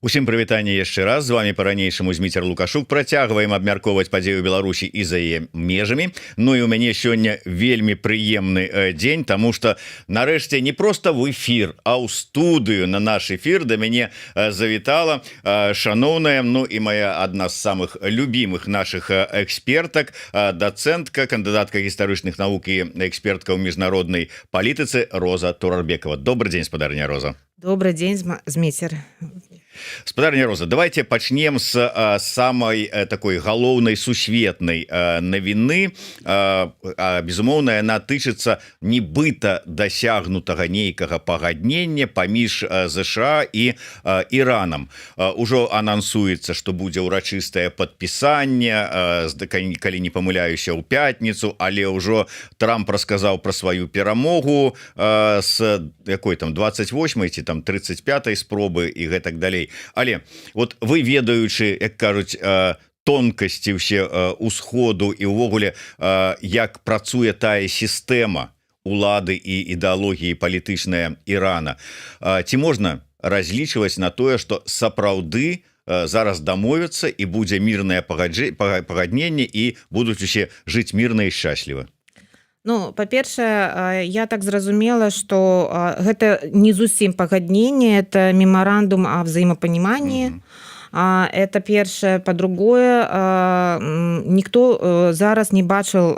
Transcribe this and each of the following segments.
Усім прывітанне яшчэ раз, з вами по-ранейшаму Зміцер Лукашук. Працягваем абмяркоўваць падзею Беларусі і за яе межамі. Ну і у мяне сёння вельмі прыемны дзень, таму што нарэшце не проста в эфір, а ў студыю на наш эфір да мяне завітала шаноўная, ну і моя адна з самых любімых наших экспертак, дацэнтка, кандыдатка гістарычных навук і экспертка ў міжнароднай палітыцы Роза Турарбекова. Добрый день, спадарня Роза. Добрый день, Зміцер. Спадарня Роза, давайте пачнем с самой такой галоўнай сусветнай навіны. Безумоўна, яна тычыцца нібыта дасягнутага нейкага пагаднення паміж ЗША і Іранам. Ужо анансуецца, што будзе ўрачыстае падпісанне, калі не памыляюся, ў пятніцу, але ўжо Трамп расказаў пра сваю перамогу з якой там 28-й ці там 35-й спробы і гэтак далей. Але вот вы, ведаючы, як кажуць, тонкасці ўсе усходу і ўвогуле як працуе тая сістэма улады і ідэалогіі палітычная Ірана, ці можна разлічваць на тое, што сапраўды зараз дамовяцца і будзе мірнае пагадненне і будуць усе жыць мірна і шчасліва? Ну, па-першае, я так зразумела, што гэта не зусім пагадненне, это мемарандум о взаимопонимании. Это першае. По-другое, ніхто зараз не бачыў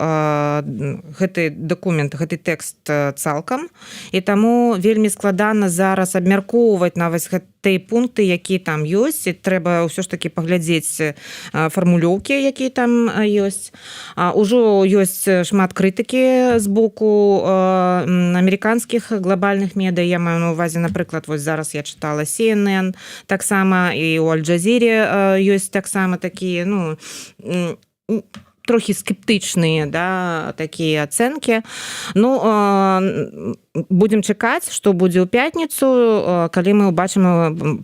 гэты дакумент, гэты тэкст цалкам, і таму вельмі складана зараз абмяркоўваць нават гэтыя пункты, якія там ёсць, і трэба ўсё ж таки паглядзець фармулёўкі, якія там ёсць. Ужо ёсць шмат крытыкі з боку амерыканскіх глобальных медыа, я маю на увазе, напрыклад, вось зараз я чытала CNN, таксама і ў Аль-Джазіре ёсць таксама такія, ну, трохі скептычныя, да, такія ацэнкі. Ну, будем чакаць, што будзе ў пятніцу, калі мы ўбачым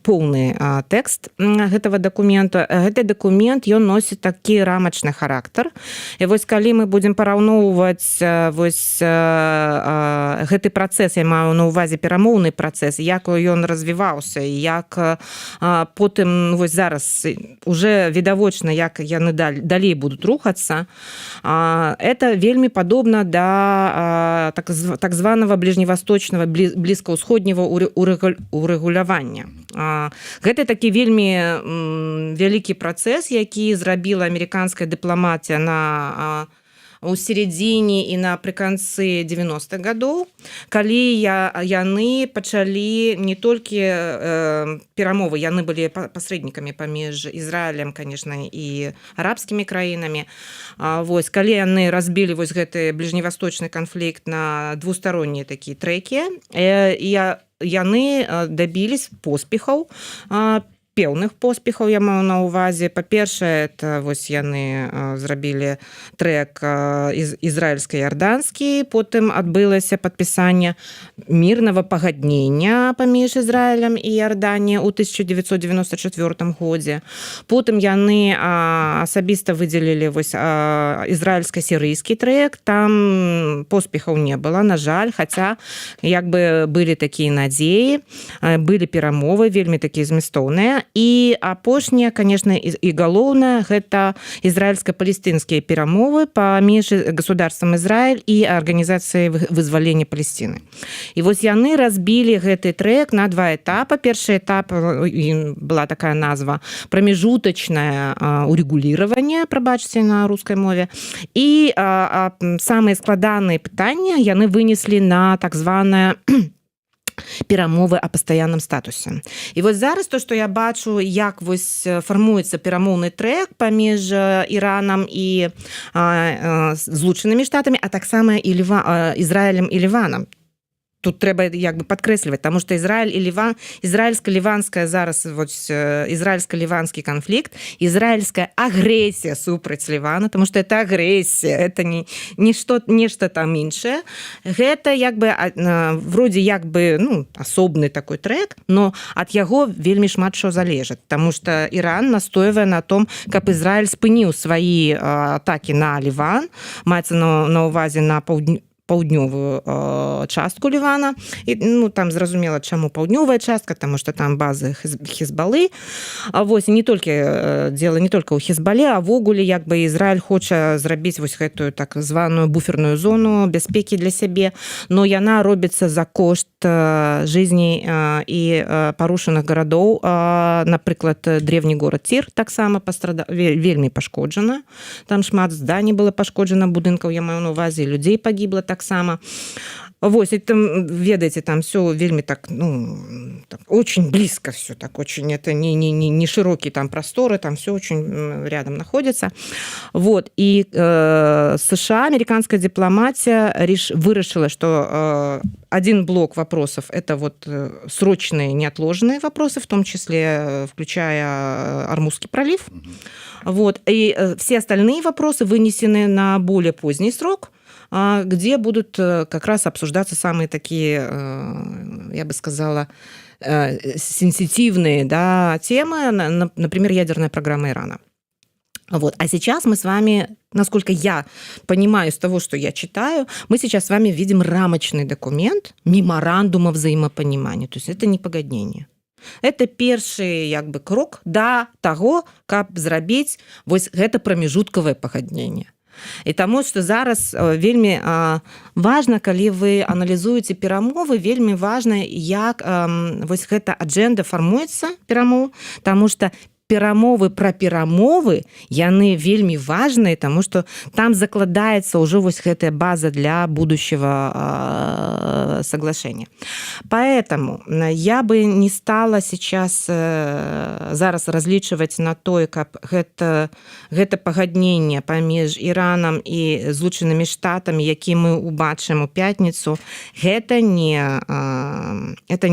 поўны тэкст гэтага дакумента. Гэты дакумент, ён носіць такі рамачны характар. І вось калі мы будзем параўноўваць вось гэты працэс, я маю на ўвазе перамоўны працэс, як ён развіваўся, як потым вось зараз уже відавочна, як яны далей будуць рухацца, это вельмі падобна да так званого ближневосточного, блізкаўсходняга урэгулявання. Гэта такі вельмі вялікі працэс, які зрабіла амерыканская дыпламатія у середзіне і напрыканцы 90-х гадоў, калі яны пачалі не толькі перамовы, яны былі пасрэднікамі паміж Ізраілем, конечно, і арабскімі краінамі. Вось, калі яны разбілі вось гэты ближневосточны канфлікт на двустороннія такія трэкі, яны дабілись поспехаў, пэўных поспехаў, я маю на ўвазе. Па-першае, это вось яны зрабілі трэк ізраільска-ярданскі, потым адбылася падпісанне мірнага пагаднення паміж Ізраілем і Ярданіяй у 1994 годзе. Потым яны асабіста выдзелілі вось ізраільска-сірыйскі трэк, там поспехаў не было, на жаль, хаця як бы былі такія надзеі, былі перамовы вельмі такія змястоўныя. І апошняе, конечно, і галоўнае, гэта ізраільска-палестынскія перамовы паміж государствам Ізраіль і арганізацыяй вызвалення Палестины. І вось яны разбілі гэты трэк на два этапы. Першы этап, была такая назва, прамежутачнае урэгуліраванне, прабачце на рускай мове, і самыя складаныя пытанні яны вынеслі на так званае перамовы о пастаянным статусе. І вось зараз то, што я бачу, як вось фармуецца перамоўны трэк паміж Іранам і Злучанымі Штатамі, а таксама і Ізраілем і Ліванам. Тут трэба як бы падкрэсліваць, таму што Ізраіль і Ліван, ізраільска-ліванская зараз вось ізраільска-ліванскі канфлікт, ізраільская агрэсія супраць Лівана, таму што это агрэсія, это нешта там іншае. Гэта як бы вроде як бы, ну, асобны такой трэк, но ад яго вельмі шмат што залежыць, таму што Іран настойвае на том, каб Ізраіль спыніў свае атакі на Ліван, маецца на ўвазе на паўднёвую частку Лівана. І, ну, там зразумела, чаму паўднёвая частка, таму што там базы Хезбалы. Вось, не толькі дело не только ў Хезбале, а ввогуле як бы Ізраіль хоча зрабіць вось гэтую так званую буферную зону бяспекі для сябе, но яна робіцца за кошт жизней і парушаных гарадоў. Напрыклад, древні горад Цір таксама вельмі пашкоджана. Там шмат зданий было пашкоджана, будынкаў, я маю на увазе, людзей пагібла таксама. Вось, и там, ведаете, там все вельми так, ну, так, очень близко все, так очень, это не широкие там просторы, там все очень рядом находится. Вот, и США, американская дипломатия вырашила, что один блок вопросов – это вот срочные, неотложные вопросы, в том числе включая Ормузский пролив. Вот, и все остальные вопросы вынесены на более поздний срок, где будут как раз обсуждаться самые такие, я бы сказала, сенситивные, да, темы, например, ядерная программа Ирана. Вот. А сейчас мы с вами, насколько я понимаю из того, что я читаю, мы сейчас с вами видим рамочный документ меморандума взаимопонимания. То есть это не пагадненне. Это першы як бы крок да таго, каб зрабіць вось гэта прамежуткавае пагадненне. І таму, што зараз вельмі важна, калі вы аналізуеце перамовы, вельмі важна, як вось гэта аджэнда фармуецца перамоў, таму што перамовы пра перамовы, яны вельмі важныя, таму што там закладаецца ўжо вось гэтая база для будущего соглашения. Поэтому я бы не стала сейчас зараз разлічваць на тое, каб гэта пагадненне паміж Іранам і Злучанымі Штатамі, які мы убачым у пятніцу, гэта не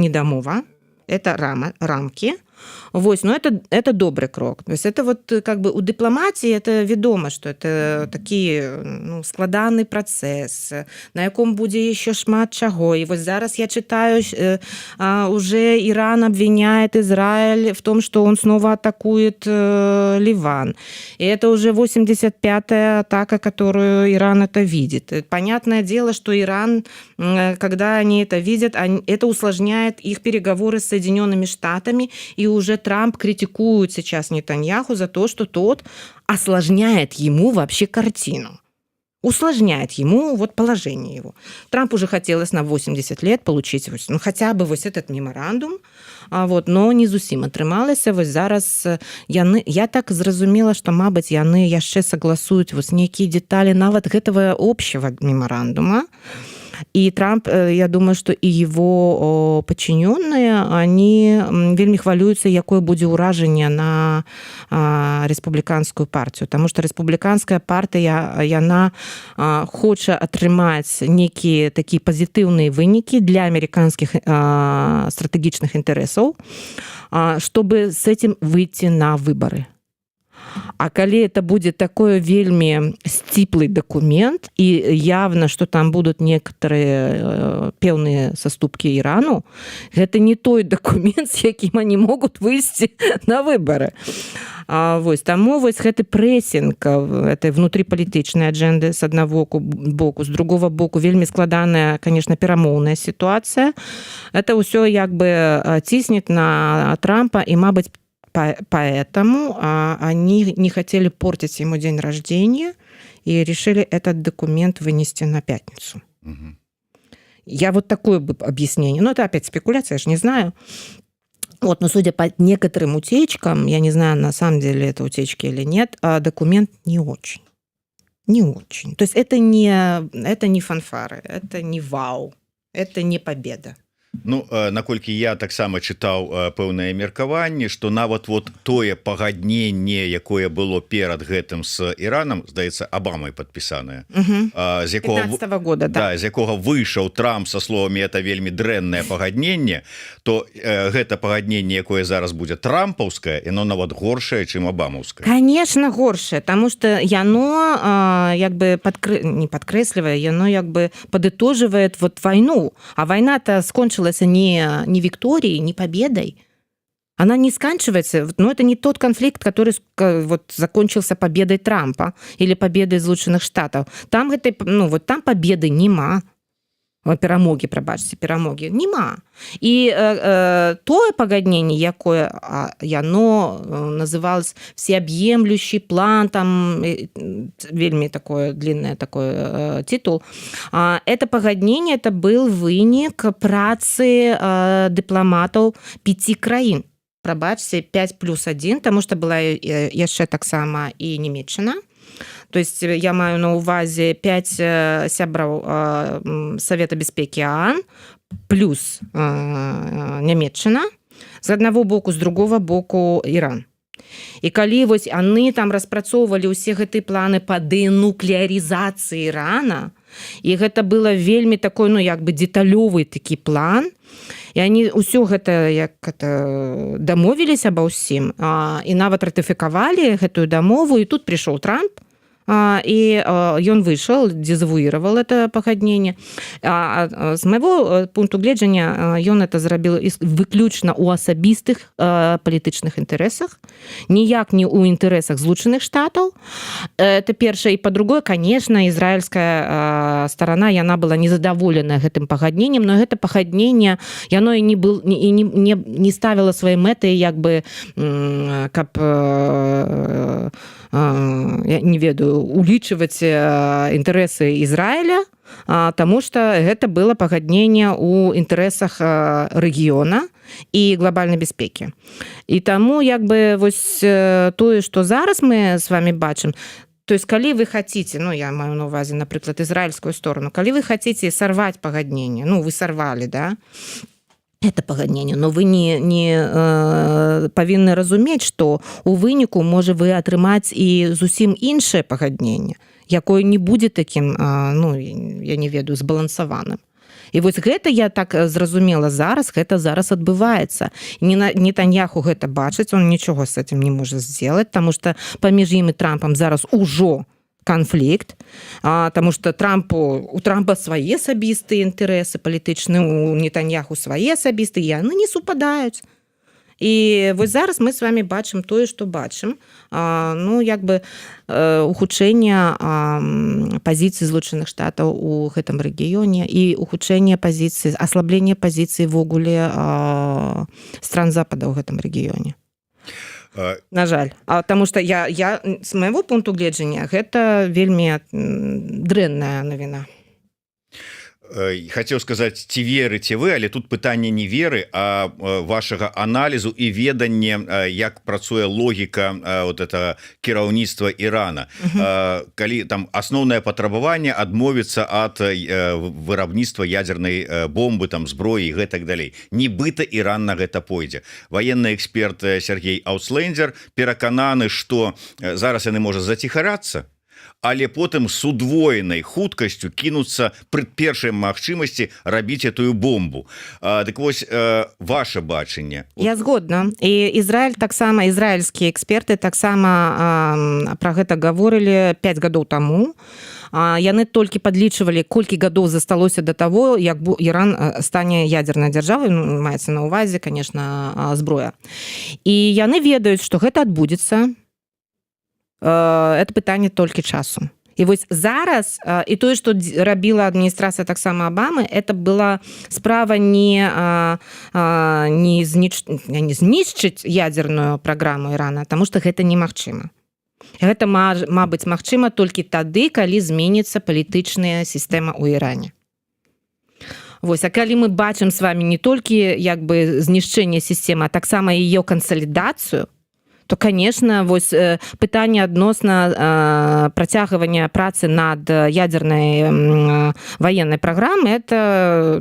дамова, это рамки. Вось, но это добрый крок. То есть это вот как бы у дипломатии это ведомо, что это такі, ну, складаны працэс, на яком будзе еще шмат чаго. И вот зараз я читаю, уже Иран обвиняет Израиль в том, что он снова атакует Ливан. И это уже 85-я атака, которую Иран это видит. Понятное дело, что Иран, когда они это видят, это усложняет их переговоры с Соединенными Штатами, и уже Трамп критикует сейчас Нетаньяху за то, что тот осложняет ему вообще картину. Усложняет ему вот положение его. Трампу уже хотелось на 80 лет получить хотя бы вот этот меморандум, но не зусім атрымалася. Вось зараз я так зразумела, што, мабыць, яны яшчэ согласуюць вось некие детали нават гэтага общего меморандума. И Трамп, я думаю, что и его подчиненные, они вельмі хвалююцца, якое будзе ўражанне на рэспубліканскую партию. Потому что рэспубліканская партия, яна хоча атрымаць некие такие позитивные вынікі для американских стратегічных интересов, чтобы с этим выйти на выборы. А калі это будет такой вельмі сціплый документ, и явно, что там будут некоторые пэўныя саступкі Ірану, гэта не той документ, с якім они могут выйти на выборы. Вось, таму вось гэты прэсінг этой внутрипалітычнай аджэнды с одного боку, с другого боку вельмі складаная, конечно, перамоўная ситуация. Это ўсё як бы ціснет на Трампа, и, мабыць, поэтому они не хотели портить ему день рождения и решили этот документ вынести на пятницу. Угу. Я вот такое бы объяснение. Но это опять спекуляция, я же не знаю. Вот, но судя по некоторым утечкам, я не знаю, на самом деле это утечки или нет, документ не очень. Не очень. То есть это не фанфары, это не вау, это не победа. Ну, наколькі я таксама чытаў пэўнае меркаванне, што нават вот тое пагадненне, якое было перад гэтым з Іранам, здаецца, Абамай падпісанае, з якога 15-го года, да, з якога выйшаў Трамп са словамі «это вельмі дрэннае пагадненне», то гэта пагадненне, якое зараз будзе трампаўскае, яно нават горшае, чым абамаўскае. Конечно, горшее, потому что яно як бы не подкресливое, яно як бы подытоживает вот войну, а война-то скончилась не викторией, не победой, Она не сканчивается, но это не тот конфликт, который вот закончился победой Трампа или победой Злученых Штатов. Там гэтай, ну, вот там победы нема. Перамогі, прабачце, перамогі нема. І тое пагадненне, якое яно называлось всеобъемлющий план, там вельмі такое длинное такой титул, это пагадненне, это был вынік працы дыпламатаў 5 краін. Прабачце, 5+1, таму што была яшчэ таксама і Нямецчына. То есть я маю на увазе 5 сябраў Совета бяспекі ААН плюс Нямецчына з аднаго боку, з другого боку Іран. І калі вось яны там распрацоўвалі ўсе гэтыя планы па дэнуклеарызацыі Ірана, і гэта было вельмі такой, ну, як бы дэталёвы такі план, і они ўсё гэта як это дамовіліся аб усім, і нават ратыфікавалі гэтую дамову, і тут прыйшоў Трамп, и ён выйшаў, дезавуіраваў это пагадненне. З майго пункту гледжання ён это зрабіў выключна ў асабістых палітычных інтарэсах, ніяк не ў інтарэсах Злучаных Штатаў. Это першае. І па-другое, конечно, ізраільская старана, яна была незадаволеная гэтым пагадненнем, но гэта пагадненне, яно і не ставіла свае мэты, як бы, каб я не ведаю, улічваць інтарэсы Ізраіля, таму што гэта было пагадненне ў інтарэсах рэгіёна і глобальнай бяспекі. І таму як бы вось тое, што зараз мы з вами бачым, то есть калі вы хотите, ну я маю на увазе, напрыклад, ізраільскую сторону, калі вы хотите сарваць пагадненне, ну вы сарвалі, да, это пагадненне, но вы не павінны разумець, што у выніку можа вы атрымаць і зусім іншае пагадненне, якое не будзе такім, ну, я не ведаю, збалансаваным. І вось гэта я так зразумела зараз, гэта зараз адбываецца. Нетаньяху гэта бачыць, он нічога з этим не можа сделать, таму што паміж ім і Трампам зараз ужо конфликт, потому что у Трампа свои асабістыя інтарэсы палітычныя, у Нетаньяху свои асабістыя, і яны не супадаюць. І вось зараз мы з вами бачым тое, што бачым. Ну, як бы ухудшэнне пазіцыі Злучаных Штатаў у гэтым рэгіёне і ухудшэнне пазіцыі, аслабленне пазіцыі ввогуле стран Запада ў гэтым рэгіёне. На жаль. Таму што я з майго пункту гледжання гэта вельмі дрэнная навіна. Хацеў сказаць, ці верыце вы, але тут пытанне не веры, а вашага аналізу і ведання, як працуе логіка вот это кіраўніцтва Ірана. Калі там асноўнае патрабаванне адмовіцца ад вырабніцтва ядзернай бомбы, там зброі і гэтак далей. Нібыта Іран на гэта пойдзе. Ваенны эксперт Сергей Ауслендер перакананы, што зараз яны можа заціхарацца, але потым с удвоенай хуткасцю кінуцца пры першай магчымасці рабіць этую бомбу. Так вось, ваше бачанне. Я згодна. І Ізраіль таксама, ізраільскія эксперты таксама пра гэта гаворылі 5 гадоў таму. Яны толькі падлічвалі, колькі гадоў засталося да таго, як Іран стане ядзернай дзяржавай, ну, маецца на ўвазе, конечно, зброя. І яны ведаюць, што гэта адбудзецца. Это пытанне толькі часу. І вось зараз, і тое, што рабіла адміністрацыя таксама Абамы, это была справа не знішчыць ядзерную праграму Ірана, таму што гэта немагчыма. Гэта, мабыць, магчыма толькі тады, калі зменіцца палітычная сістэма ў Іране. Вось, а калі мы бачым з вами не толькі як бы знішчэнне сістэмы, а таксама яе кансалідацыю, то, конечно, вось пытанне адносна працягвання працы над ядзернай военной праграмы, это,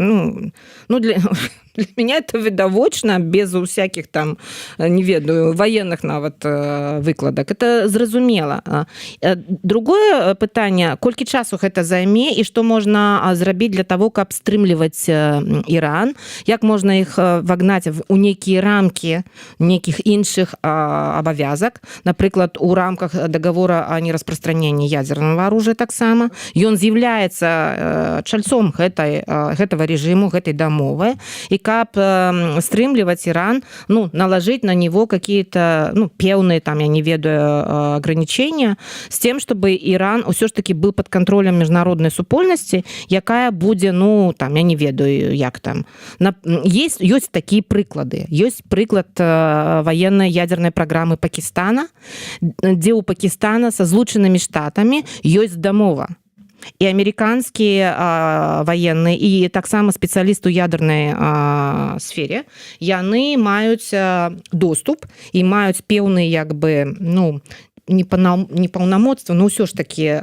для меня это відавочна, без усяких там, не ведаю, военных нават выкладак. Это зразумела. Другое пытанне, колькі часу гэта займе і што можна зрабіць для того, каб стрымліваць Іран, як можна іх вагнаць у нейкія рамкі нейкіх іншых абавязак. Напрыклад, у рамках договора о нераспространении ядерного оружия таксама. Ён з'яўляецца чальцом гэтага режиму, гэтай дамовы. И каб стрымліваць Иран, наложить на него какие-то, певные, там, я не ведаю, ограничения с тем, чтобы Иран все ж таки был под контролем международной супольнасці, якая будзе, там, я не ведаю, як там. Ёсць такие прыклады. Ёсць прыклад военной ядерной программы Пакистана, где у Пакистана со Злучанымі Штатамі ёсць дамова. І амерыканскія военные і таксама спецыялісты ў ядернай сфере, яны маюць доступ і маюць пэўныя не паўнамоцтва, но ўсё ж такі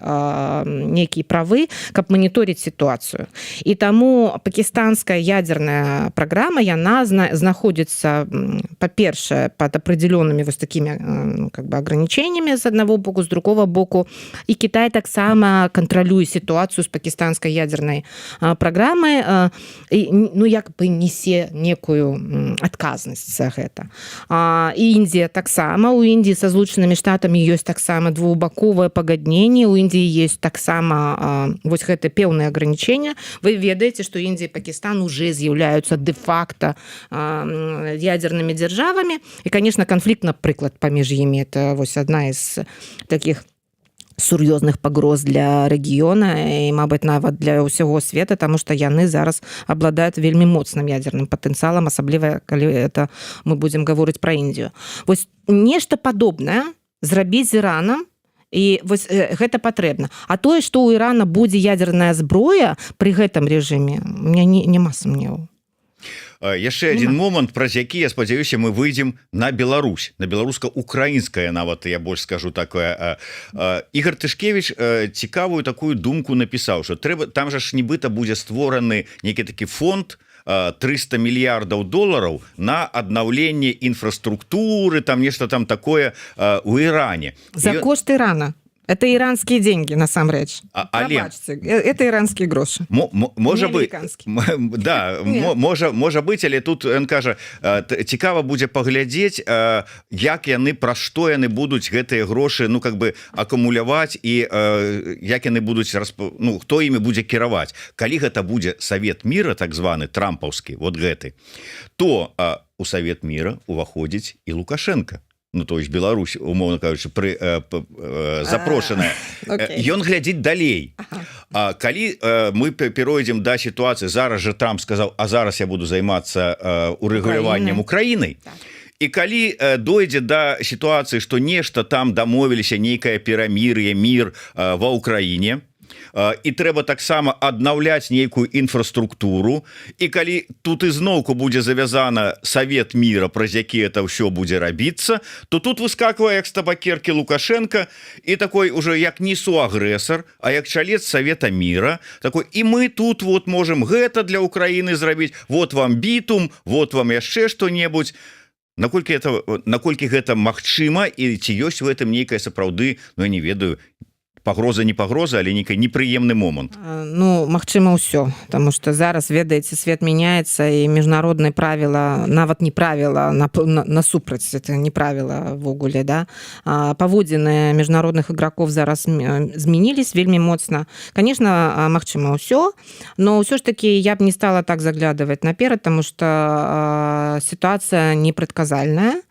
нейкія правы, каб маніторыць сітуацыю. І таму пакістанская ядерная праграма, яна знаходзіцца, па-першае, пад апределённымі вось такімі ограничениями з аднаго боку, з другого боку. І Кітай таксама кантралюе сітуацыю з пакістанскай ядернай праграмай, несе некую адказнасць за гэта. І Індія таксама. У Індіі са Злучанымі Штатамі ёсць таксама двухбаковае пагадненне, у Індіі ёсць таксама вось гэта пэўныя агранічэння. Вы ведаеце, што Індія і Пакістан уже з'яўляюцца дэ-факта ядернымі дзяржавамі. І, конечно, канфлікт, напрыклад, паміж імі, это вось адна з такіх сур'ёзных пагроз для рэгіёна і, мабыць, нават для ўсяго света, таму што яны зараз абладаюць вельмі моцным ядерным патэнцыялам, асабліва калі это мы будзем гаворыць пра Індію. Вось нешта падобнае зрабіць з Іранам, і вось гэта патрэбна. А тое, што ў Ірана будзе ядерная зброя пры гэтым рэжыме, у мяне няма сумневаў. Яшчэ один момант, праз які, я спадзяюся, мы выйдзем на Беларусь, на беларуска-украінскае, нават я больш скажу такое. Ігор Тышкевич цікавую такую думку напісаў, што трэба, там жа ж нібыта будзе створаны нейкі такі фонд, 300 мільярдаў долараў на аднаўленне інфраструктуры, там нешта там такое у Іране. За кошт Ірана. Это иранские деньги, насамрэч. Это иранские грошы. Можа быть, да, можа быть, але тут ён кажа, цікава будзе паглядзець, як яны, пра што яны будуць гэтыя грошы, акумуляваць і як яны будуць, хто імі будзе кіраваць. Калі гэта будзе Савет міра, так званы трампаўскі, вот гэты, то у Савет міра уваходзіць і Лукашенко. То есть Беларусь, умоўно кажучы, запрошаная. Ён глядзіць далей. Калі мы перайдзем да сітуацыі, зараз жа Трамп сказаў, а зараз я буду займацца урэгуляваннем Украінай. І калі дойдзе да сітуацыі, што нешта там дамовіліся, нейкае перамір'е, мір ва Ўкраіне, і трэба таксама аднаўляць нейкую інфраструктуру, і калі тут ізноўку будзе завязана Савет міра, праз які это ўсё будзе рабіцца, то тут выскаквае як з табакеркі Лукашенко і такой уже як не суагрэсар, а як чалец Савета міра, такой, і мы тут вот можем гэта для Украіны зрабіць, вот вам бітум, вот вам яшчэ што-небудзь. Наколькі гэта магчыма, і ці ёсць у гэтым нейкая сапраўды, я не ведаю, пагроза, не пагроза, але нейкі непрыемны момант. Магчыма ўсё, потому что зараз, ведаеце, свет мяняецца, і міжнародныя правіла, нават не правіла насупраць, это не правіла ввогуле, да? Паводзіны міжнародных ігракоў зараз змянілись вельмі моцна. Конечно, магчыма ўсё, но ўсё ж таки я б не стала так заглядывать наперад, потому что ситуация непредказальная.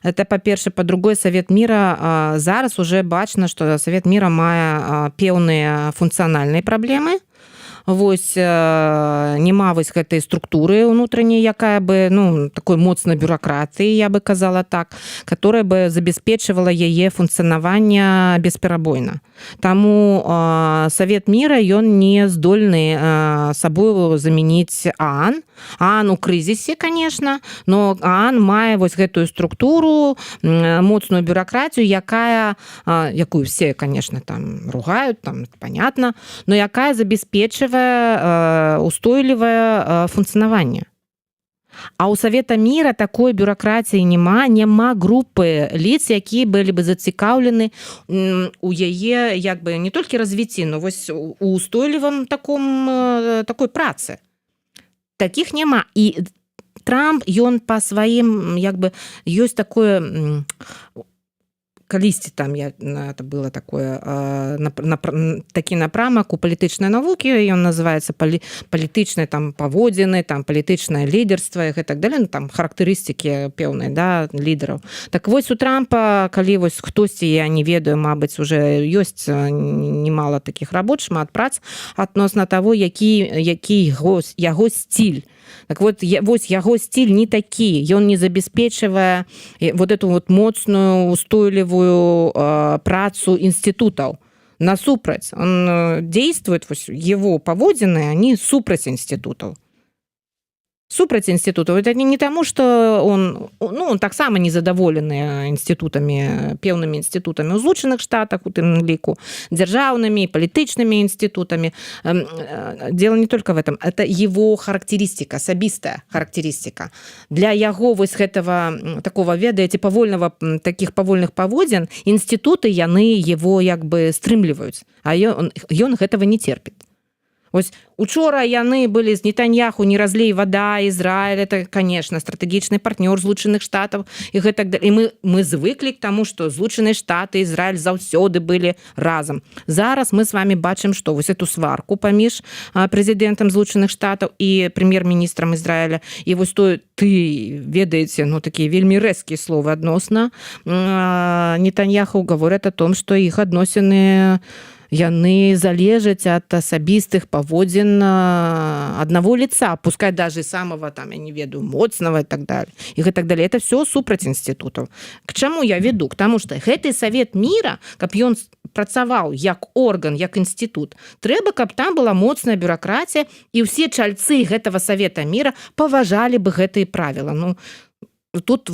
Это, по-перше. По-другое, Савет мира зараз уже бачна, что Савет мира мае пэўныя функцыянальныя праблемы. Вось няма вось гэтай структуры унутраней, якая бы, такой моцнай бюракратыі, я бы казала так, которая бы забяспечвала яе функцыянаванне бесперабойна. Таму Савет мира, ён не здольны сабою замяніць ААН. ААН у крызісе, конечно, но ААН мае вось гэтую структуру, моцную бюракратію, якую все, конечно, там ругают, там понятно, но якая забяспечвае устойлівае функцыянаванне. А у Савета мира такой бюракратии няма группы лиц, якія былі бы зацікаўлены у яе не толькі развіцці, но вось у устойлівым такой працы. Таких няма. І Трамп, ён па сваім, ёсць такое калісьці там это было такое такі напрамак у палітычнай навукі, ён называецца палітычнай там паводзіны, там палітычнае лідарства і так далее, ну, там характарыстыкі пэўныя, да, лідараў. Так вось у Трампа, калі вось хтосьці, я не ведаю, мабыць, уже ёсць немало такіх работ, шмат прац адносна таго, які яго стиль. Так вот, вось яго стиль не такі, ён не забяспечвае вот эту вот моцную, устойлівую працу інстытутаў. Насупраць. Он действует, вось его паводзіны, они супраць інстытутаў. Супраць інстытутаў. Это не таму, што он таксама незадаволены інстытутамі, пэўнымі інстытутамі ў Злучаных Штатах, у тым ліку, дзяржаўнымі, палітычнымі інстытутамі. Дело не только в этом. Это его характеристика, асабістая характеристика. Для яго вось гэтага такого, ведаеце, таких павольных паводзін інстытуты, яны его як бы стрымліваюць, а ён гэтага не терпіць. Вось учора яны былі з Нетаньяху, не разлей вода, Израиль, это, конечно, стратэгічны партнёр Злучаных Штатаў і гэтак далее. І мы звыклі к тому, што Злучаныя Штаты, Израиль заўсёды былі разам. Зараз мы с вами бачым, што вось эту сварку паміж прэзідэнтам Злучаных Штатаў і прэм'ер-міністрам Израиля. І вось той, ты ведаеце, ну, такія вельмі рэзкія словы адносна Нетаньяху говорят о том, што іх адносіны яны залежаць ад асабістых паводзін аднаго лица, пускай даже самого, там, я не ведаю, моцнага и так далее. И так далее. Это все супраць інстытутаў. К чаму я веду? К тому, что гэты Савет мира, каб ён працаваў як орган, як інстытут, трэба, каб там была моцная бюрократия, и все чальцы гэтага Савета мира паважалі бы гэтые правила. Ну, тут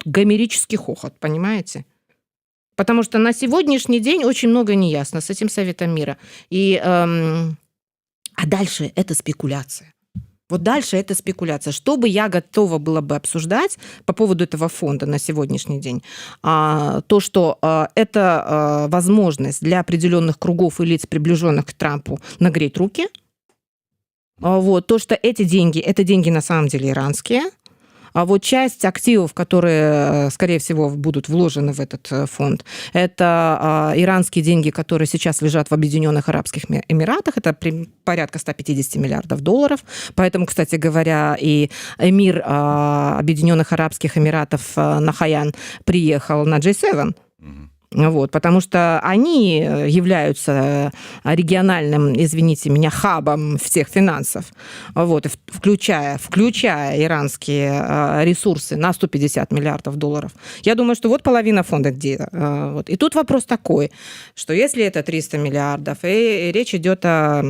гомерический хохот, понимаете? Потому что на сегодняшний день очень много неясно с этим Советом мира. А дальше это спекуляция. Вот дальше это спекуляция. Что бы я готова была бы обсуждать по поводу этого фонда на сегодняшний день? То, что это возможность для определенных кругов и лиц, приближенных к Трампу, нагреть руки. Вот. То, что это деньги на самом деле иранские. А вот часть активов, которые, скорее всего, будут вложены в этот фонд, это иранские деньги, которые сейчас лежат в Объединенных Арабских Эмиратах. Это порядка 150 миллиардов долларов. Поэтому, кстати говоря, и эмир Объединенных Арабских Эмиратов Нахаян приехал на G7. Вот, потому что они являются региональным, извините меня, хабом всех финансов, вот, включая иранские ресурсы на 150 миллиардов долларов. Я думаю, что вот половина фонда где. Вот. И тут вопрос такой, что если это 300 миллиардов, и речь идет о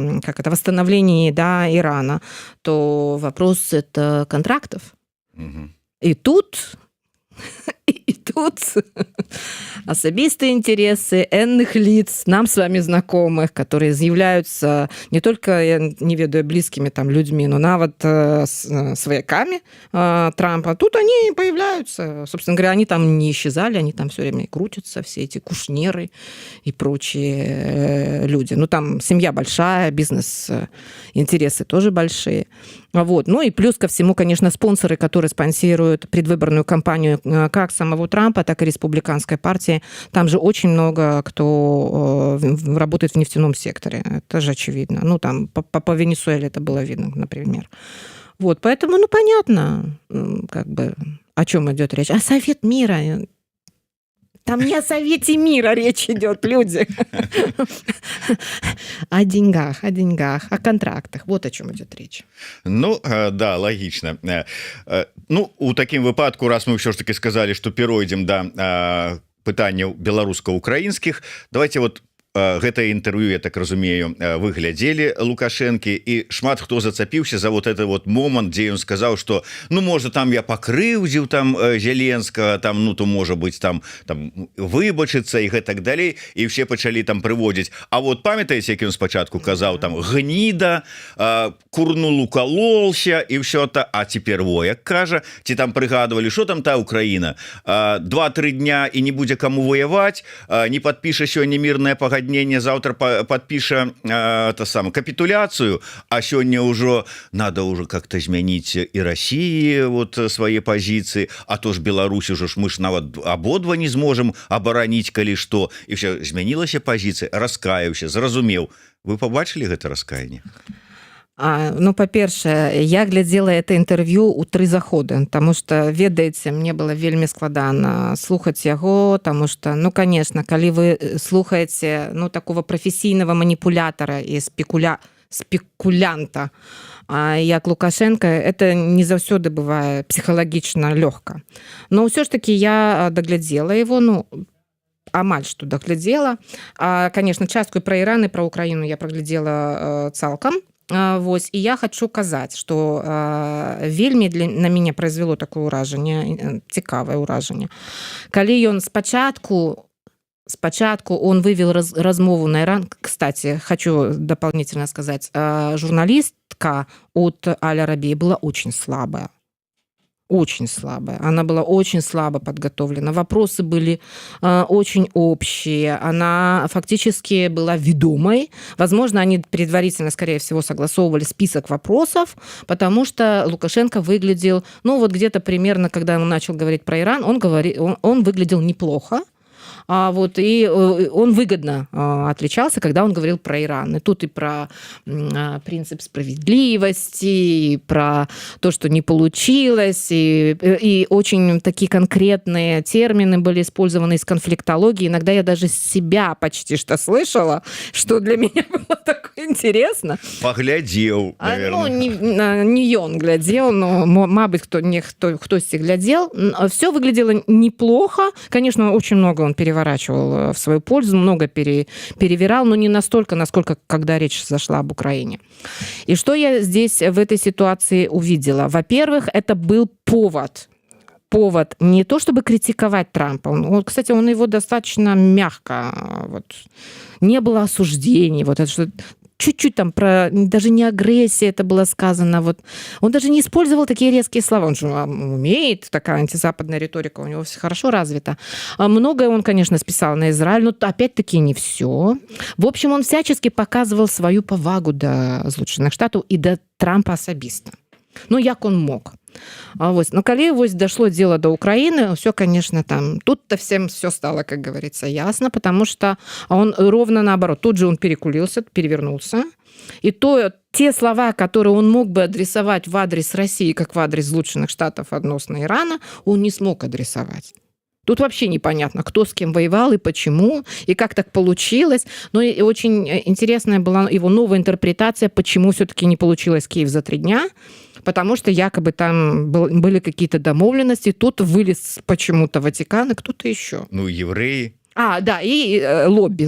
восстановлении, да, Ирана, то вопрос это контрактов. Угу. И тут особистые интересы энных лиц, нам с вами знакомых, которые являются не только, я не ведаю, близкими там людьми, но нават свояками Трампа. Тут они появляются. Собственно говоря, они там не исчезали, они там все время крутятся, все эти Кушнеры и прочие люди. Ну, там семья большая, бизнес-интересы тоже большие. Вот. Ну и плюс ко всему, конечно, спонсоры, которые спонсируют предвыборную кампанию как самого Трампа, так и республиканской партии. Там же очень много кто работает в нефтяном секторе. Это же очевидно. Ну, там по Венесуэле это было видно, например. Вот, поэтому, ну, понятно, как бы, о чем идет речь. А Совет мира... Там не о Совете мира речь идет, люди. О деньгах, о контрактах. Вот о чем идет речь. Ну, да, логично. Ну, у такім выпадку, раз мы все ж таки сказали, что перейдем до пытанняў беларуска-украінскіх, давайте вот гэтае інтэрв'ю, я так разумею, вы глядзелі Лукашэнкі, і шмат хто зацапіўся за вот это вот момант, дзе ён сказаў, что ну можа там я пакрыўдзіў там Зеленскага, там ну то можа быць там выбачыцца і гэтак далей, і все пачалі там прыводзіць. А вот памятаеце, як ён спачатку казаў там гніда, курнул укалолся і ўсё это, а цяпер вояк кажа, ці там прыгадывалі, що там та Украіна 2-3 дня і не будзе каму вояваць, не падпіша сёння мірнае пагадненне пагаднення заўтра подпіша капітуляцыю, а сёння ўжо надо уже как-то змяніць і России вот свае пазіцыі, а то ж Беларусь ужо ж мы ж нават абодва не зможам абараніць калі што, і все змянілася пазіцыя, раскаяўся, зразумеў. Вы побачылі гэта раскаянне? Ну, па-першае, я глядзела это інтэрв'ю ў 3 заходы, таму што, ведаеце, мне было вельмі складана слухаць яго, таму што, ну, конечно, калі вы слухаеце, ну, такого прафесійнага маніпулятара і спекулянта, як Лукашенко, это не заўсёды бывае псіхалагічна лёгка. Но ўсё ж таки я даглядзела его, ну, амаль што даглядзела. Конечно, частку пра Іран і пра Украіну я праглядзела цалкам. Вось, і я хочу казаць, што вельмі на мяне произвело такое ўражанне, цікавае ўражанне. Калі ён спачатку он вывел размову на Иран. Кстати, хочу дополнительно сказать, журналистка от Аль-Арабии была очень слабая. Очень слабая. Она была очень слабо подготовлена. Вопросы были очень общие. Она фактически была ведомой. Возможно, они предварительно, скорее всего, согласовывали список вопросов, потому что Лукашенко выглядел, ну вот где-то примерно, когда он начал говорить про Иран, он выглядел неплохо. Вот, и он выгодно отличался, когда он говорил про Иран. И тут и про принцип справедливости, и про то, что не получилось, и очень такие конкретные термины были использованы из конфликтологии. Иногда я даже себя почти что слышала, что для меня было такое интересно. Поглядел, наверное. Ну, не он глядел, но, мабуть, кто-то глядел. Все выглядело неплохо. Конечно, очень много он переворачивал в свою пользу, много перевирал, но не настолько, насколько, когда речь зашла об Украине. И что я здесь в этой ситуации увидела? Во-первых, это был повод не то, чтобы критиковать Трампа. Кстати, он его достаточно мягко, вот, не было осуждений, вот это что чуть-чуть там про даже не агрессия это было сказано. Вот. Он даже не использовал такие резкие слова. Он же умеет, такая антизападная риторика у него все хорошо развита. Многое он, конечно, списал на Израиль, но опять-таки не все. В общем, он всячески показывал свою повагу до Злученых Штатов и до Трампа особисто. Ну, як он мог. Но калі дошло дело до Украины, все, конечно, там, тут-то всем все стало, как говорится, ясно, потому что он ровно наоборот. Тут же он перекулился, перевернулся. И те слова, которые он мог бы адресовать в адрес России, как в адрес Злученых Штатов относно Ирана, он не смог адресовать. Тут вообще непонятно, кто с кем воевал и почему, и как так получилось. Но и очень интересная была его новая интерпретация, почему все-таки не получилось Киев за 3 дня. Потому что якобы там были какие-то домовленности. Тут вылез почему-то Ватикан и кто-то еще. Ну, евреи. Да, и лобби.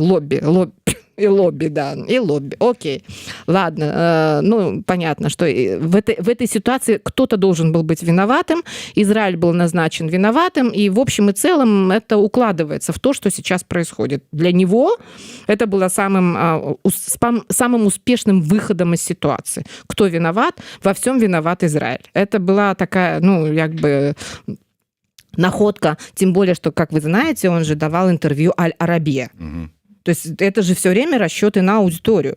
И лобби, да, и лобби. Окей, ладно. Ну, понятно, что в этой ситуации кто-то должен был быть виноватым. Израиль был назначен виноватым. И в общем и целом это укладывается в то, что сейчас происходит. Для него это было самым успешным выходом из ситуации. Кто виноват? Во всем виноват Израиль. Это была такая, ну, якби находка. Тем более, что, как вы знаете, он же давал интервью Аль-Арабия. Угу. То есть это же все время расчеты на аудиторию.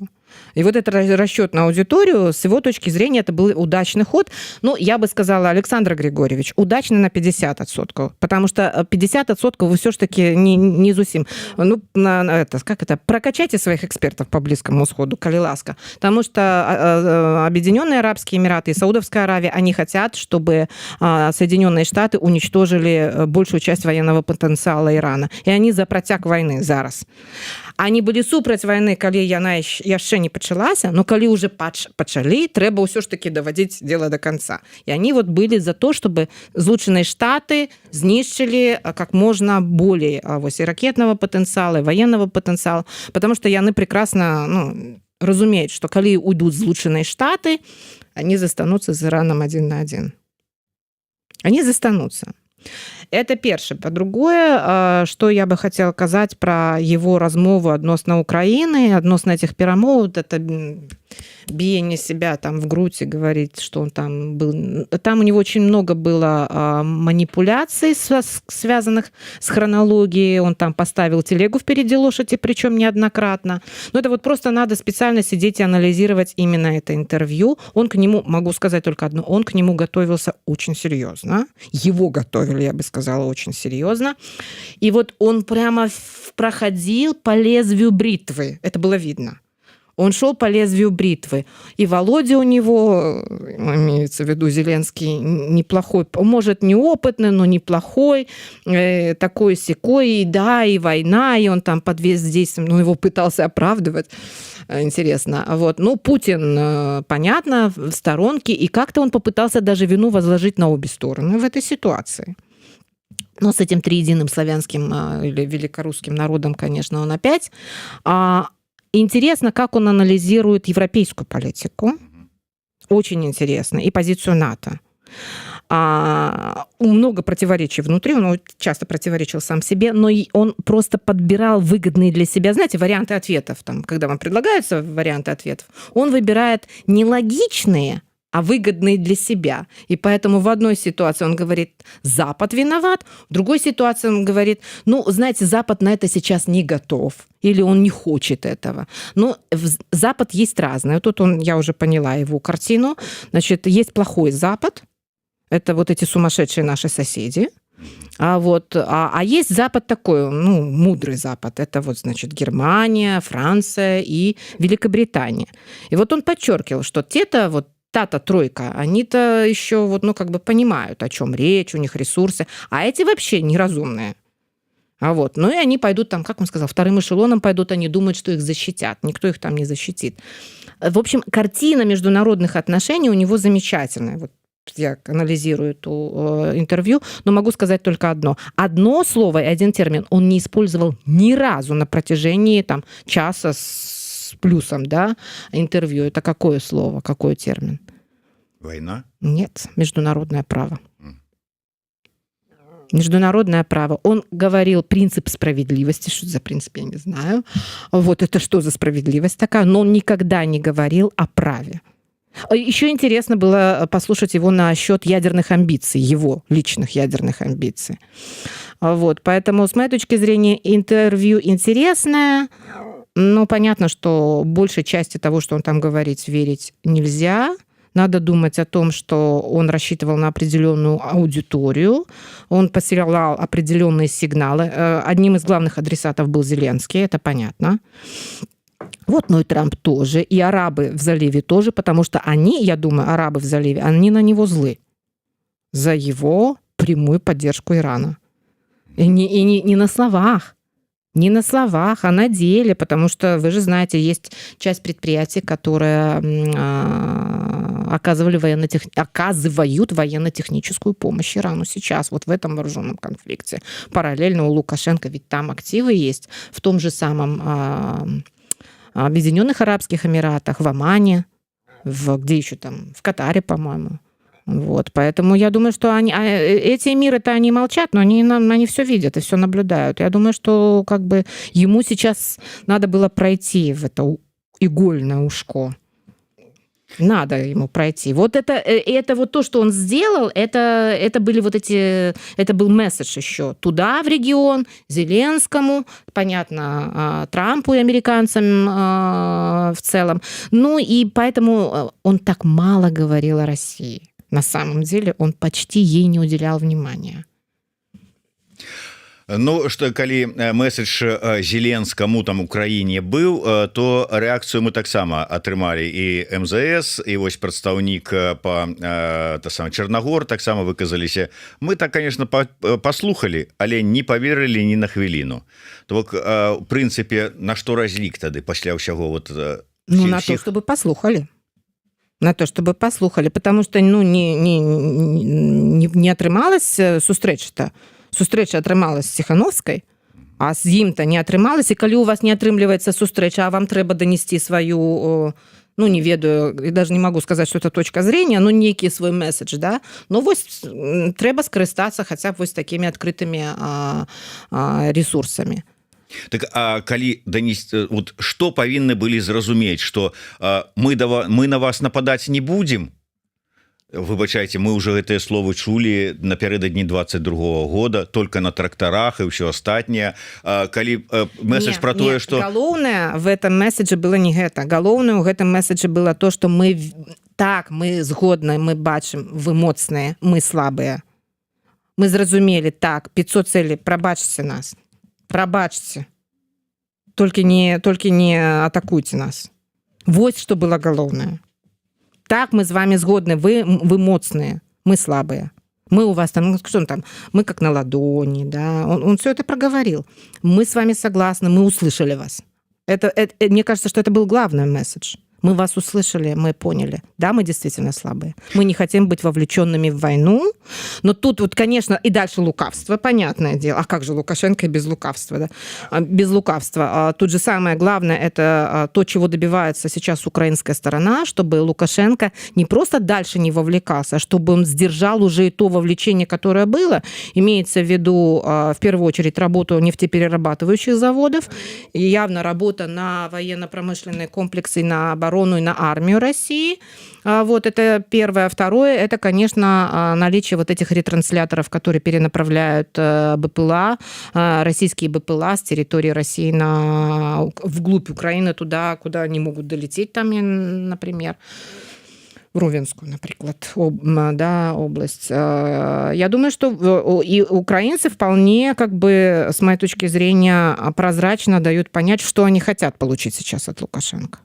И вот этот расчет на аудиторию, с его точки зрения, это был удачный ход. Ну, я бы сказала, Александр Григорьевич, удачный на 50%, потому что 50% вы все-таки не зусим. Ну, прокачайте своих экспертов по Близкому Сходу, коли ласка. Потому что Объединенные Арабские Эмираты и Саудовская Аравия, они хотят, чтобы Соединенные Штаты уничтожили большую часть военного потенциала Ирана. И они за протяг войны зараз. Они были супраць войны, калі яна яшчэ не пачалася, но калі уже пачалі, трэба ўсё ж таки доводить дело до конца. И они вот были за то, чтобы Злученные Штаты знішчылі как можно более и ракетного потенциала, и военного потенциала, потому что яны прекрасно разумеют, что калі уйдут Злученные Штаты, они застанутся с Ираном 1 на 1. Они застанутся. Это першае. По-другое, что я бы хотела казаць про его размову адносна Украины, адносна этих перамоў, это биение себя там в грудь и говорит, что он там был... Там у него очень много было манипуляций, связанных с хронологией. Он там поставил телегу впереди лошади, причем неоднократно. Но это вот просто надо специально сидеть и анализировать именно это интервью. Он к нему, могу сказать только одно, он к нему готовился очень серьезно. Его готовили, я бы сказала, очень серьезно. И вот он прямо проходил по лезвию бритвы. Это было видно. Он шел по лезвию бритвы. И Володя у него, имеется в виду Зеленский, неплохой, может, неопытный, но неплохой, такой-сякой, и да, и война, и он там под воздействием, ну, его пытался оправдывать. Интересно. Вот. Ну, Путин, понятно, в сторонке, и как-то он попытался даже вину возложить на обе стороны в этой ситуации. Но с этим триединым славянским или великорусским народом, конечно, он опять... Интересно, как он анализирует европейскую политику. Очень интересно. И позицию НАТО. Много противоречий внутри, он часто противоречил сам себе, но он просто подбирал выгодные для себя, знаете, варианты ответов. Там, когда вам предлагаются варианты ответов, он выбирает нелогичные, а выгодные для себя. И поэтому в одной ситуации он говорит, Запад виноват, в другой ситуации он говорит, ну, знаете, Запад на это сейчас не готов, или он не хочет этого. Но Запад есть разный. Тут я уже поняла его картину. Значит, есть плохой Запад, это вот эти сумасшедшие наши соседи, а есть Запад такой, ну, мудрый Запад. Это вот, значит, Германия, Франция и Великобритания. И вот он подчеркивал, что те-то вот та-то тройка, они-то еще вот, ну, как бы понимают, о чем речь, у них ресурсы, а эти вообще неразумные. Ну, и они пойдут там, как он сказал, вторым эшелоном пойдут, они думают, что их защитят. Никто их там не защитит. В общем, картина международных отношений у него замечательная. Вот я анализирую эту интервью, но могу сказать только одно. Одно слово и один термин он не использовал ни разу на протяжении там, часа с плюсом, да, интервью. Это какое слово, какой термин? Война? Нет, международное право. Международное право. Он говорил принцип справедливости. Что за принцип, я не знаю. Вот это что за справедливость такая? Но он никогда не говорил о праве. Еще интересно было послушать его насчет ядерных амбиций, его личных ядерных амбиций. Поэтому, с моей точки зрения, интервью интересное. Но понятно, что большей части того, что он там говорит, верить нельзя. Надо думать о том, что он рассчитывал на определенную аудиторию, он посылал определенные сигналы. Одним из главных адресатов был Зеленский, это понятно. Ну и Трамп тоже, и арабы в заливе тоже, потому что они, я думаю, арабы в заливе, они на него злы за его прямую поддержку Ирана. И не на словах. Не на словах, а на деле, потому что, вы же знаете, есть часть предприятий, которые оказывают военно-техническую помощь Ирану сейчас, вот в этом вооруженном конфликте. Параллельно у Лукашенко ведь там активы есть, в том же самом Объединенных Арабских Эмиратах, в Омане, где еще там, в Катаре, по-моему. Поэтому я думаю, что эти эмиры-то они молчат, но они все видят и все наблюдают. Я думаю, что как бы ему сейчас надо было пройти в это игольное ушко. Надо ему пройти. Это вот то, что он сделал, это был месседж еще туда, в регион, Зеленскому, понятно, Трампу и американцам в целом. Ну и поэтому он так мало говорил о России. На самом деле он почти ей не уделял внимания. Ну что калі месседж Зеленскому там Украіне быў, то рэакцыю мы таксама атрымалі і МЗС, і вось прадстаўнік по Чарнагор таксама выказаліся. Мы так, конечно, паслухали, але не поверылі ні на хвіліну. То бок, в прынцыпе, на што разлік тады пасля ўсяго на то, чтобы послухали. На то, чтобы послухали, потому что не атрымалась сустрэча-то. Сустрэча атрымалась з Ціхановскай, а з ім-то не атрымалась, і калі у вас не атрымліваецца сустрэча, а вам трэба данесці сваю, не ведаю, і даже не могу сказать, что это точка зрения, нейкі свой месседж, да? Трэба скарыстацца хаця б такімі адкрытымі ресурсамі. Так а калі данесці, вот што павінны былі зразумець, што мы на вас нападаць не будзем. Выбачайце, мы уже гэтыя словы чулі напярэдадні 22-го года только на трактарах і ўсё астатняе. Калі месседж про тое, што галоўнае в этом месседжы было не гэта. Галоўнае ў гэтым месседжы было то, што мы згодны, мы бачым, вы моцныя, мы слабыя. Мы зразумелі, так, 500 цэлей, прабачце нас. Прабачце. Толькі не атакуйце нас. Вось што было галоўнае. Так, мы с вами сгодны, вы моцные, мы слабые. Мы у вас там, что он там, мы как на ладони, да. Он все это проговорил. Мы с вами согласны, мы услышали вас. Мне кажется, что это был главный месседж. Мы вас услышали, мы поняли. Да, мы действительно слабые. Мы не хотим быть вовлеченными в войну. Но тут вот, конечно, и дальше лукавство, понятное дело. А как же Лукашенко без лукавства? Да? Без лукавства. Тут же самое главное, это то, чего добивается сейчас украинская сторона, чтобы Лукашенко не просто дальше не вовлекался, а чтобы он сдержал уже и то вовлечение, которое было. Имеется в виду, в первую очередь, работу нефтеперерабатывающих заводов. И явно работа на военно-промышленные комплексы, на оборону и на армию России. Вот это первое. Второе, это, конечно, наличие вот этих ретрансляторов, которые перенаправляют БПЛА, российские БПЛА с территории России вглубь Украины, туда, куда они могут долететь, там, например, в Ровенскую, например, область. Я думаю, что и украинцы вполне, как бы, с моей точки зрения, прозрачно дают понять, что они хотят получить сейчас от Лукашенко.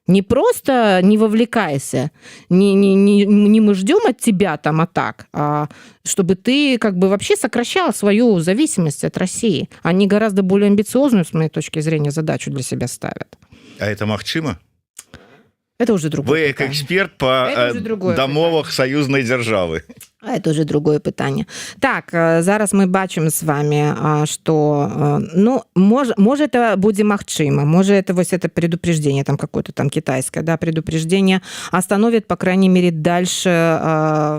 Не просто не вовлекайся, не мы ждем от тебя там атак, а чтобы ты как бы вообще сокращал свою зависимость от России. Они гораздо более амбициозную, с моей точки зрения, задачу для себя ставят. А это магчыма? Это уже другое. Вы как эксперт по дамовах саюзнай дзяржавы. Это уже другое питание. Так, зараз мы бачым с вами, что, ну, может это будет магчыма, может это вот это предупреждение там какое-то там китайское, да, предупреждение остановит, по крайней мере, дальше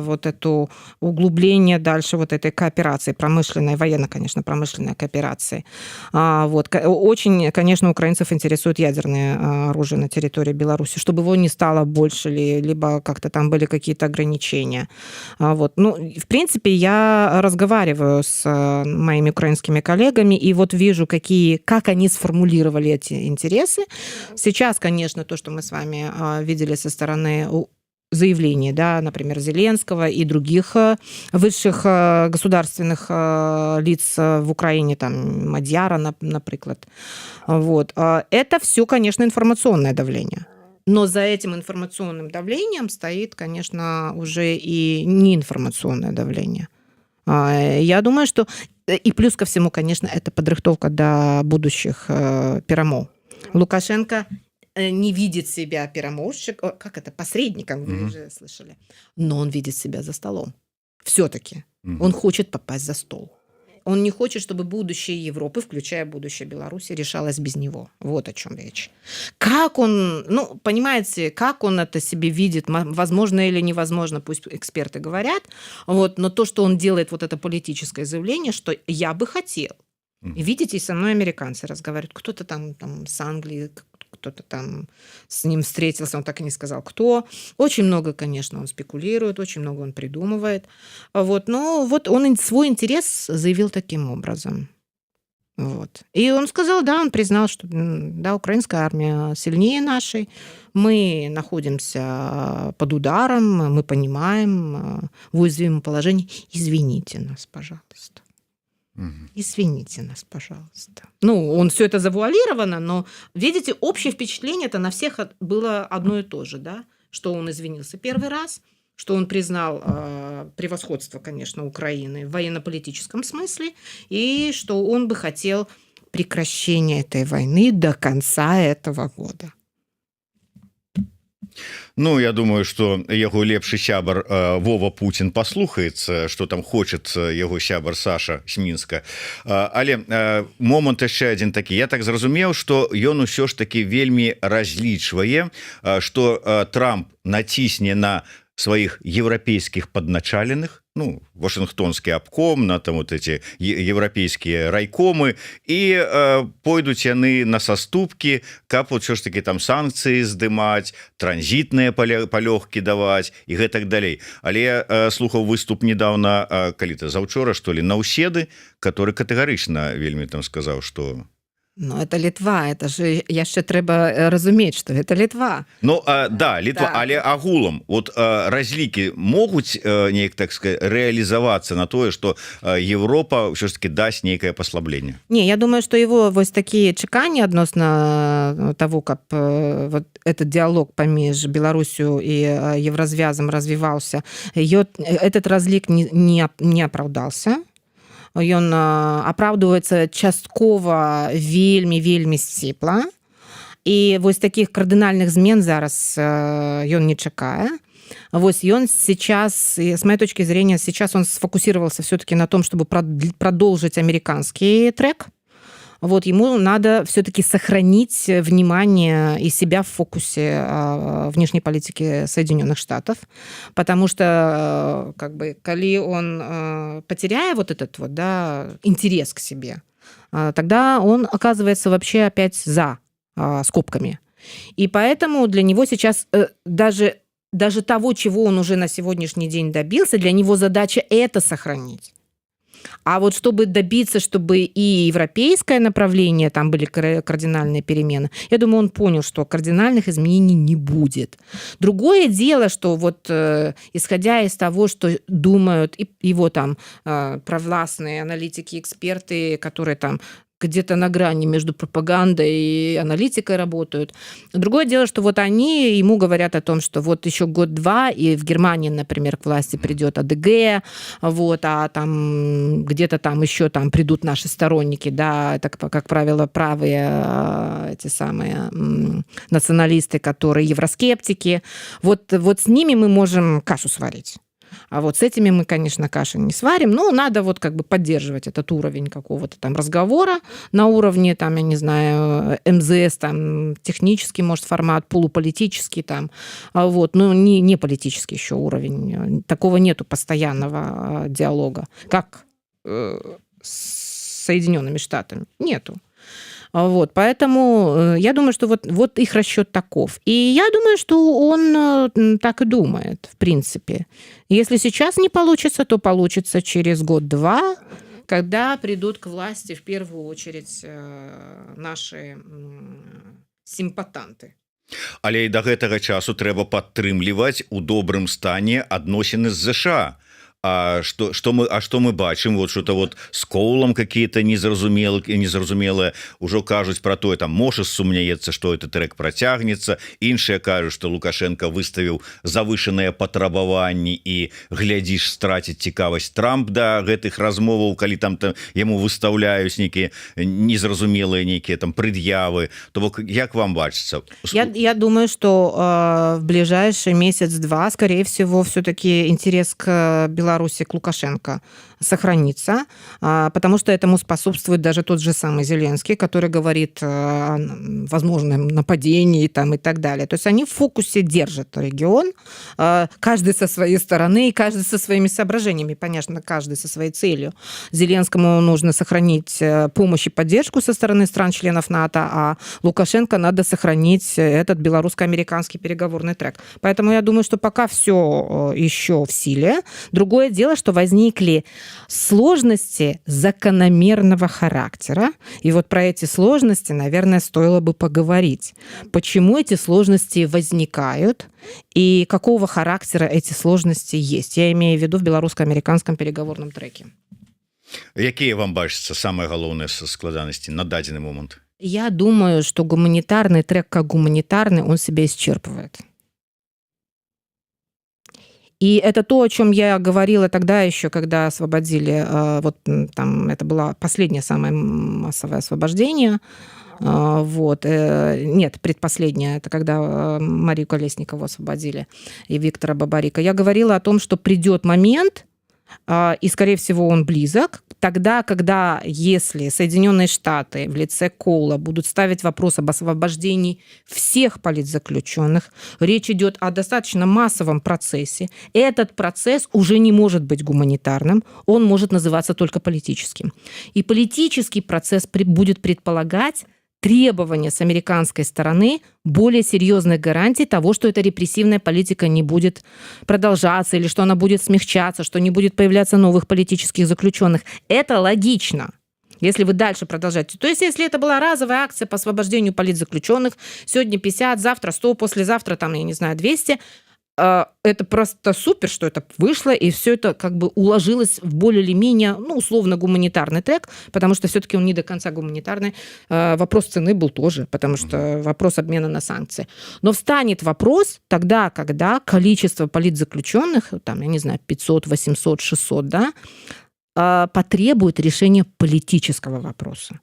вот это углубление дальше вот этой кооперации промышленной, военно, конечно, промышленной кооперации. Вот. Очень, конечно, украинцев интересует ядерное оружие на территории Беларуси, чтобы его не стало больше, либо как-то там были какие-то ограничения. Вот. Ну, в принципе, я разговариваю с моими украинскими коллегами и вот вижу, как они сформулировали эти интересы. Сейчас, конечно, то, что мы с вами видели со стороны заявлений, да, например, Зеленского и других высших государственных лиц в Украине, там, Мадьяра, например. Вот. Это все, конечно, информационное давление. Но за этим информационным давлением стоит, конечно, уже и неинформационное давление. Я думаю, что... И плюс ко всему, конечно, это подрыхтовка до будущих перемов. Лукашенко не видит себя переможчиком, как это, посредником, вы уже слышали. Но он видит себя за столом. Все-таки. Он хочет попасть за стол. Он не хочет, чтобы будущее Европы, включая будущее Беларуси, решалось без него. Вот о чем речь. Как он, ну, понимаете, как он это себе видит, возможно или невозможно, пусть эксперты говорят, вот, но то, что он делает вот это политическое заявление, что я бы хотел. И видите, со мной американцы разговаривают, кто-то там с Англии, кто-то там с ним встретился, он так и не сказал, кто. Очень много, конечно, он спекулирует, очень много он придумывает. Вот. Но вот он свой интерес заявил таким образом. Вот. И он сказал, да, он признал, что да, украинская армия сильнее нашей, мы находимся под ударом, мы понимаем в уязвимом положении. Извините нас, пожалуйста. Извините нас, пожалуйста. Ну, он все это завуалировано, но, видите, общее впечатление это на всех было одно и то же, да, что он извинился первый раз, что он признал превосходство, конечно, Украины в военно-политическом смысле, и что он бы хотел прекращения этой войны до конца этого года. Ну, я думаю, что яго лепшы сябар Вова Путин паслухаецца, что там хочет яго сябар Саша з Мінска. Але момант яшчэ адзін такі. Я так зразумеў, что ён усё ж таки вельмі разлічвае, что Трамп націсне на своих европейских подначаленных, ну, Вашингтонский обком, на там вот эти европейские райкомы, и пойдуць яны на саступкі, каб вот що ж таки там санкцыі здымаць, транзітныя палёгкі даваць і гэтак далей. Але я слухаў выступ недавно, калі-то заўчора, што ли, Наўседы, который катэгарычна вельмі там сказаў, што Ну, это Литва, это же яшчэ трэба разумець, что это Литва. Ну, да, Литва, Так. але агулам, вот разлікі могуць неяк, так сказать, реализоваться на тое, что Европа ўсё ж таки дасць нейкае паслабленне? Не, я думаю, что его вось такие чекания относно того, как вот этот диалог паміж Беларусью и Евразвязом развивался, этот разлік не оправдался. Ён апраўдваецца часткова вельмі сціпла. І вось таких кардынальных змен зараз ён не чакае. Вот он сейчас, с моей точки зрения, сейчас он сфокусировался все-таки на том, чтобы продолжить американский трек. Вот ему надо все-таки сохранить внимание и себя в фокусе внешней политики Соединенных Штатов, потому что, как бы, коли он потеряет вот этот вот, да, интерес к себе, тогда он оказывается вообще опять за скобками. И поэтому для него сейчас даже того, чего он уже на сегодняшний день добился, для него задача это сохранить. А вот чтобы добиться, чтобы и европейское направление, там были кардинальные перемены, я думаю, он понял, что кардинальных изменений не будет. Другое дело, что вот исходя из того, что думают его там провластные аналитики, эксперты, которые там где-то на грани между пропагандой и аналитикой работают. Другое дело, что вот они ему говорят о том, что вот еще год-два, и в Германии, например, к власти придет АДГ, вот, а там где-то там еще там придут наши сторонники, да, это, как правило, правые эти самые националисты, которые евроскептики. Вот с ними мы можем кашу сварить. А вот с этими мы, конечно, каши не сварим, но надо вот как бы поддерживать этот уровень какого-то там разговора на уровне, там, я не знаю, МЗС, там, технический, может, формат, полуполитический, там, вот, но не политический еще уровень. Такого нету постоянного диалога, как с Соединенными Штатами. Нету. Вот, поэтому я думаю, что вот их расчет таков. И я думаю, что он так и думает, в принципе. Если сейчас не получится, то получится через год-два, когда придут к власти в первую очередь наши симпатанты. Але і да гэтага часу трэба падтрымліваць у добрым стане адносіны з ЗША. А что мы бачым, вот что-то вот с Коулом какие-то незразумелые уже кажуць про то, там Моша сумняецца, что этот трек протягнется, іншыя кажуць, что Лукашенко выставіў завышаныя патрабаванні і глядзіш страціць цікавасць Трамп да гэтых размоваў, калі там яму выставляюць нейкія незразумелыя нейкія там пред'явы. То бок як вам бачыцца? Я думаю, что в ближайший месяц-два, скорее всего, все-таки интерес к Беларуси, к Лукашенко сохранится, потому что этому способствует даже тот же самый Зеленский, который говорит о возможном нападении там, и так далее. То есть они в фокусе держат регион, каждый со своей стороны и каждый со своими соображениями, понятно, каждый со своей целью. Зеленскому нужно сохранить помощь и поддержку со стороны стран-членов НАТО, а Лукашенко надо сохранить этот белорусско-американский переговорный трек. Поэтому я думаю, что пока все еще в силе. Другое дело, что возникли сложности закономерного характера. И вот про эти сложности, наверное, стоило бы поговорить. Почему эти сложности возникают и какого характера эти сложности есть? Я имею в виду в белорусско-американском переговорном треке. Якія вам бачацца самыя галоўныя складанасці на дадзены момант? Я думаю, что гуманитарный трек как гуманитарный, он себя исчерпывает. И это то, о чем я говорила тогда еще, когда освободили, вот там это было последнее самое массовое освобождение, вот, нет, предпоследнее, это когда Марию Колесникову освободили и Виктора Бабарика. Я говорила о том, что придет момент, и, скорее всего, он близок, тогда, когда, если Соединенные Штаты в лице Коула будут ставить вопрос об освобождении всех политзаключенных, речь идет о достаточно массовом процессе, этот процесс уже не может быть гуманитарным, он может называться только политическим. И политический процесс будет предполагать требования с американской стороны более серьезных гарантий того, что эта репрессивная политика не будет продолжаться или что она будет смягчаться, что не будет появляться новых политических заключенных. Это логично. Если вы дальше продолжаете. То есть, если это была разовая акция по освобождению политзаключенных, сегодня 50, завтра 100, послезавтра, там, я не знаю, 200, это просто супер, что это вышло, и все это как бы уложилось в более или менее, ну, условно, гуманитарный трек, потому что все-таки он не до конца гуманитарный. Вопрос цены был тоже, потому что вопрос обмена на санкции. Но встанет вопрос тогда, когда количество политзаключенных, там, я не знаю, 500, 800, 600, да, потребует решения политического вопроса.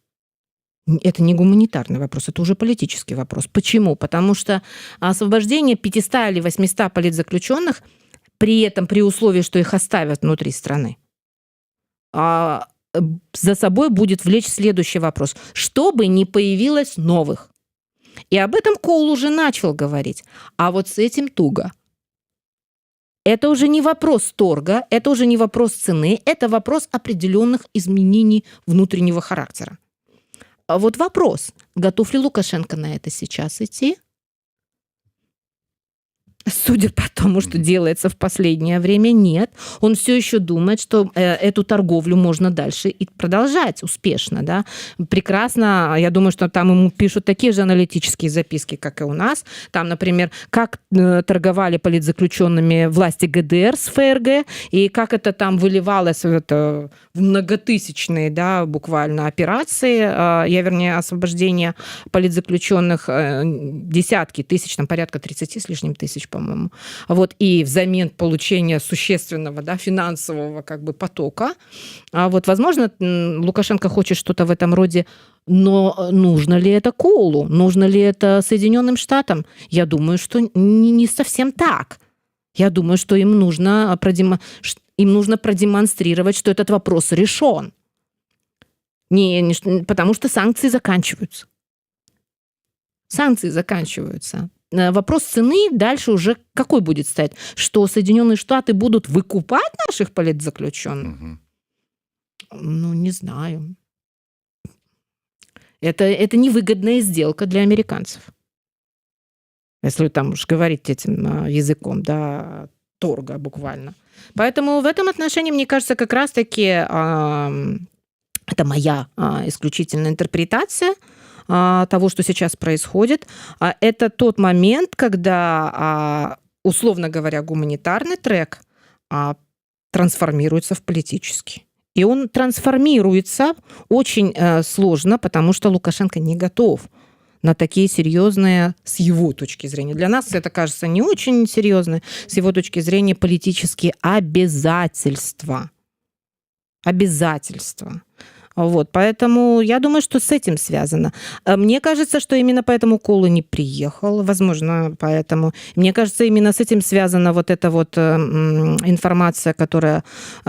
Это не гуманитарный вопрос, это уже политический вопрос. Почему? Потому что освобождение 500 или 800 политзаключенных, при этом при условии, что их оставят внутри страны, за собой будет влечь следующий вопрос. Чтобы не появилось новых. И об этом Коул уже начал говорить. А вот с этим туго. Это уже не вопрос торга, это уже не вопрос цены, это вопрос определенных изменений внутреннего характера. А вот вопрос, готов ли Лукашенко на это сейчас идти? Судя по тому, что делается в последнее время, нет. Он все еще думает, что эту торговлю можно дальше и продолжать успешно. Да? Прекрасно. Я думаю, что там ему пишут такие же аналитические записки, как и у нас. Там, например, как торговали политзаключенными власти ГДР с ФРГ, и как это там выливалось в многотысячные, да, буквально операции, освобождение политзаключенных, десятки тысяч, там порядка 30 с лишним тысяч, по-моему. Вот, и взамен получения существенного, да, финансового как бы потока. Вот, возможно, Лукашенко хочет что-то в этом роде, но нужно ли это Коулу? Нужно ли это Соединенным Штатам? Я думаю, что не совсем так. Я думаю, что им нужно продемонстрировать, что этот вопрос решен. Потому что санкции заканчиваются. Санкции заканчиваются. Вопрос цены дальше уже какой будет стоять? Что Соединенные Штаты будут выкупать наших политзаключенных? Ну, не знаю. Это невыгодная сделка для американцев. Если там уж говорить этим языком, да, торга буквально. Поэтому в этом отношении, мне кажется, как раз-таки это моя исключительная интерпретация того, что сейчас происходит. Это тот момент, когда, условно говоря, гуманитарный трек трансформируется в политический. И он трансформируется очень сложно, потому что Лукашенко не готов на такие серьезные, с его точки зрения. Для нас это кажется не очень серьезно, с его точки зрения политические обязательства. Обязательства. Вот, поэтому я думаю, что с этим связано. Мне кажется, что именно поэтому Коул не приехал, возможно, поэтому. Мне кажется, именно с этим связана вот эта вот информация, которая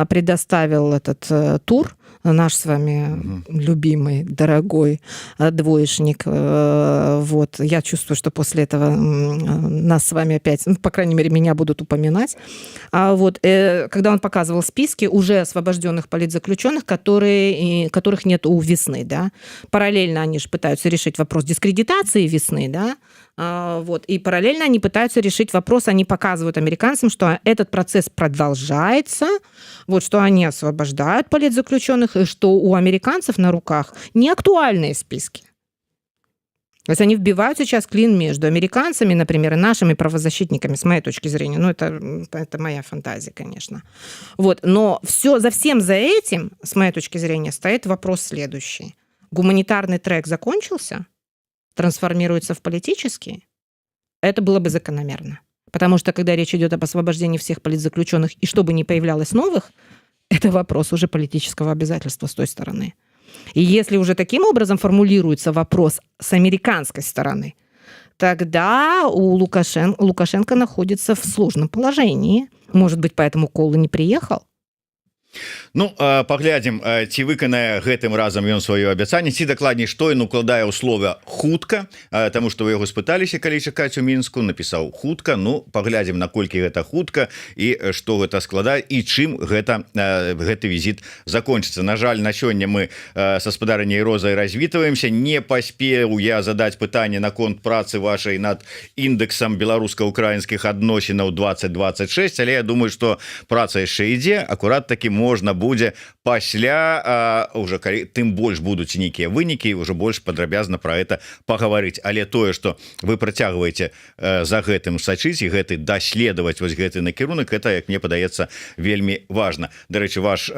предоставил этот тур, наш с вами любимый, дорогой двоечник. Вот. Я чувствую, что после этого нас с вами опять, по крайней мере, меня будут упоминать. Вот. Когда он показывал списки уже освобожденных политзаключенных, которых нет у Весны. Да? Параллельно они же пытаются решить вопрос дискредитации Весны, да? Вот. И параллельно они пытаются решить вопрос, они показывают американцам, что этот процесс продолжается, вот, что они освобождают политзаключенных, и что у американцев на руках неактуальные списки. То есть они вбивают сейчас клин между американцами, например, и нашими правозащитниками, с моей точки зрения. Ну, это моя фантазия, конечно. Вот. Но за этим, с моей точки зрения, стоит вопрос следующий. Гуманитарный трек закончился? Трансформируется в политический, это было бы закономерно. Потому что, когда речь идет об освобождении всех политзаключенных, и чтобы не появлялось новых, это вопрос уже политического обязательства с той стороны. И если уже таким образом формулируется вопрос с американской стороны, тогда Лукашенко находится в сложном положении. Может быть, поэтому Коул не приехал? Ну паглядзім ці выканае гэтым разам ён сваё абяцанне, ці дакладней што ён укладае ў слова хутка, таму што вы яго спыталіся, калі чакаць у Мінску, напісаў хутка. Ну паглядзім, наколькі гэта хутка і што гэта складае і чым гэты візіт закончыцца. На жаль, на сёння мы са спадарняй Розай развітваемся. Не паспеў я задаць пытанне наконт працы вашай над індексам беларуска-украінскіх адносінаў 2026, але я думаю, што праца яшчэ ідзе. Акурат такі можна будзе пасля уже калі тым больш будуць нейкія вынікі, уже больш падрабязна про это пагаварыць. Але тое, што вы працягваеце за гэтым сачыць і гэты даследаваць вось гэты накірунак, это, як мне падаецца, вельмі важна. Дарэчы, ваш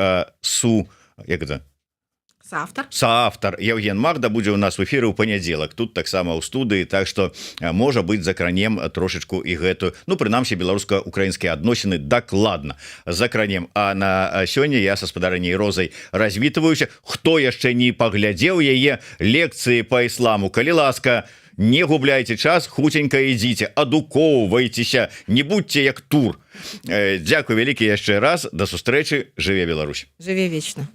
саавтар Евген Магда будзе у нас в эфіры ў панядзелак, тут таксама ў студыі, так што можа быць закранем трошечку і гэтую, ну прынамсі беларуска-украінскія адносіны дакладна закранем. А на сёння я са спадарняй Розай развітваюся. Хто яшчэ не паглядзеў яе лекцыі по ісламу, калі ласка, не губляйте час, хутенька ідзіце, адукоўвайцеся, не будьце як тур. Дзякуй вялікі яшчэ раз, да сустрэчы, жыве Беларусь. Жыве вечна.